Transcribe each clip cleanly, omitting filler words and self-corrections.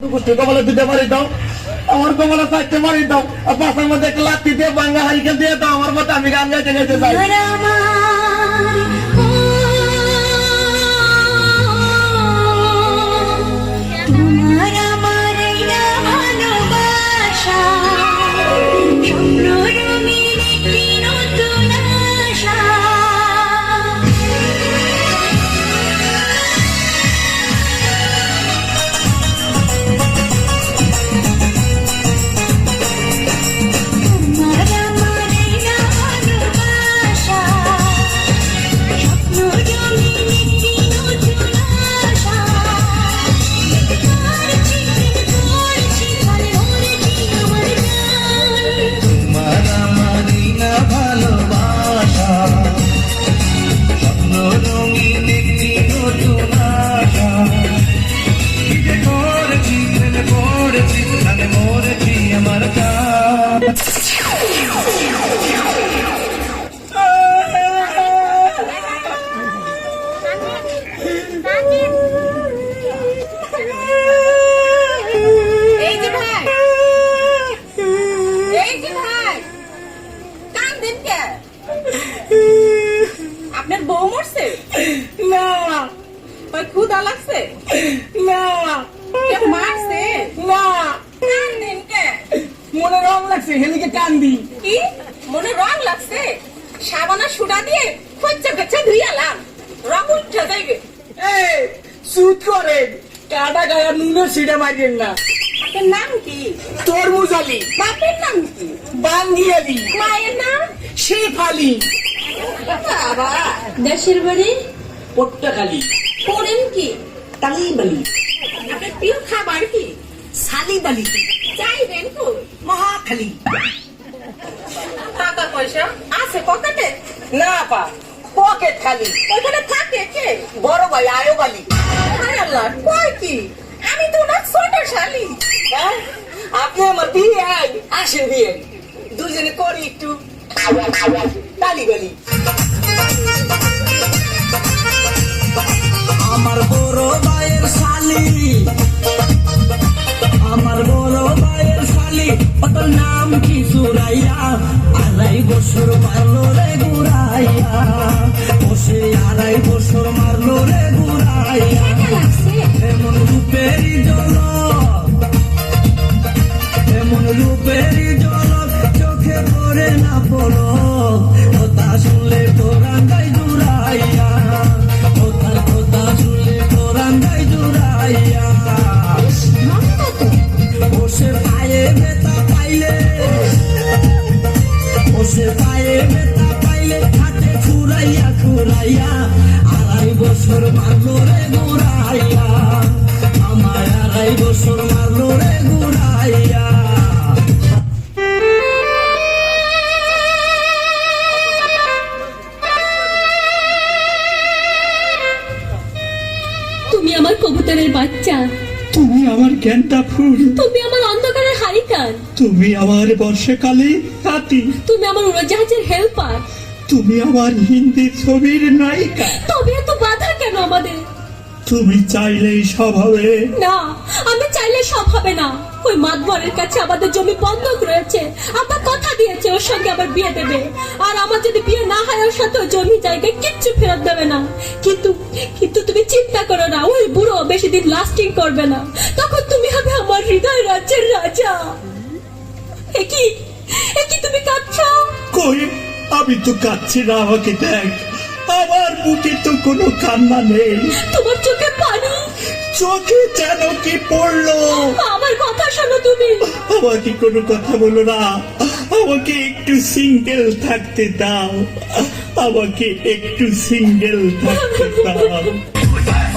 কপালে দুটো মারি দাও, আমার কপালে চারটে মারি দাও, আর পাশের মধ্যে একটা লাঠি দিয়ে ভাঙা হারিকেন দিয়ে দাও আমার মতো, আমি গান গাইতে গাইতে যাই। আপনার বউ মরছে না, ওই ক্ষুধা লাগছে না, কেউ মারছে না, কান্দেন কে? মনে রং লাগছে, হেলিকে কান্দি। কি মনে রং লাগছে? সাবানা সুডা দিয়ে খচ্চা খচ্চা ধুইয়ালাম, রং উঠে যাইবে। এই সুদ করে কাটা গায়ে নুনের সিটে মারিয়েন না। আপনার নাম কি? তরমুজ আলী, বাপের নাম কি? বাঙ্গি আলী, মায়ের নাম? শেফ আলী, বাবা দেশের বাড়ি পট্টাখালী, পড়েন কি? তালিবালি, আপনার প্রিয় খাবার কি? সালিবালি, চাইবেন কই? মহাখালী। টাকা পয়সা আছে পকেটে? না পা, পকেট খালি। ওইখানে থাকে কে? বড় ভাই আয়ব আলী। হায় আল্লাহ, কয় কি? আমি তো ওনার ছোট শালি। হ্যাঁ? আপনি আমার বিয়ে আসেন বিয়ে, দুজনে করি একটু তালিবালি। আমার বড় ভাইয়ের শালি, আমার বড় ভাইয়ের শালি, ওটার নাম কি সুরাইয়া, 2.5 বছর মারলো রে ঘুরাইয়া, বসে 2.5 বছর মারলো রে ঘুরাইয়া। এমন রূপেরই জলক, এমন রূপেরই জলক, চোখে পড়ে না পলক, কথা শুনলে তোরাঙ্গাই জুড়াইয়া, কথা শুনলে তোরাঙ্গাই জুড়াইয়া। বসে পায়ে ব্যথা পাইলে, বসে পায়ে ব্যথা পাইলে, হাতে ছুরাইয়া ছুরাইয়া, 2.5 বছর মারলো রে ঘুরাইয়া, আমায় 2.5 বছর মারলো রে ঘুরাইয়া। তুমি আমার কবুতরের বাচ্চা, তুমি আমার গেন্দা ফুল, তুমি আমার অন্ধকারের হারিকান, তুমি আমার বর্ষাকালে হাতি, তুমি আমার উড়োজাহাজের হেল্পার। তুমি আমার হিন্দি ছবির নায়িকা। তবে এত বাধা কেন আমাদের? তুমি চাইলেই সব হবে। না, আমি চাইলে সব হবে না। ওই মাতবরের কাছে আমাদের জমি বন্ধক রয়েছে, আমার কথা দিয়েছে ওর সঙ্গে আবার বিয়ে দেবে, আর আমার যদি বিয়ে না হয় ওর সাথে ওই জমি জায়গায় কিচ্ছু ফেরত দেবে না। কিন্তু কিন্তু তুমি চিন্তা করো না, ওই বুড়ো বেশি দিন লাস্টিং করবে না, তখন তুমি হবে আমার হৃদয় রাজ্যের রাজা। একই একই তুমি কাঁদছো? কই, আমি তো কাঁদছি না, আমাকে দেখ, আমার বুকে তো কোনো কান্না নেই। তোমার চোখে পানি, চোখে যেন কি পড়লো। আমার কথা শোনো তুমি। আমাকে কোনো কথা বলো না, আমাকে একটু সিঙ্গেল থাকতে দাও, আমাকে একটু সিঙ্গেল থাকতে দাও।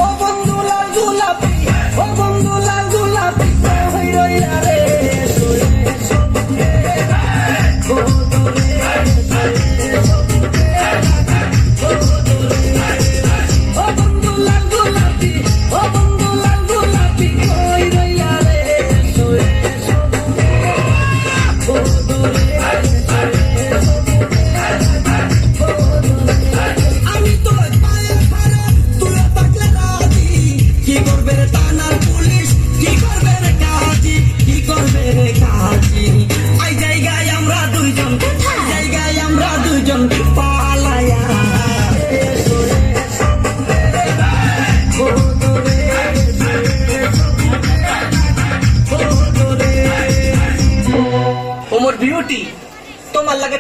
ও বন্ধু লাল গোলাপি, ও বন্ধু লাল গোলাপি, কই রইলা রে, তোরে সবকে ও তোরে, ও বন্ধু লাল গোলাপি, ও বন্ধু লাল গোলাপি, কই রইলা রে, তোরে সবকে ও তোরে, আমি তোর পায়ে খারাপ, তুই থাকলে রাজি, কি করবে রে দুইজন জায়গায় আমরা দুইজন পালায়া ওমর বিউটি তোমার লাগে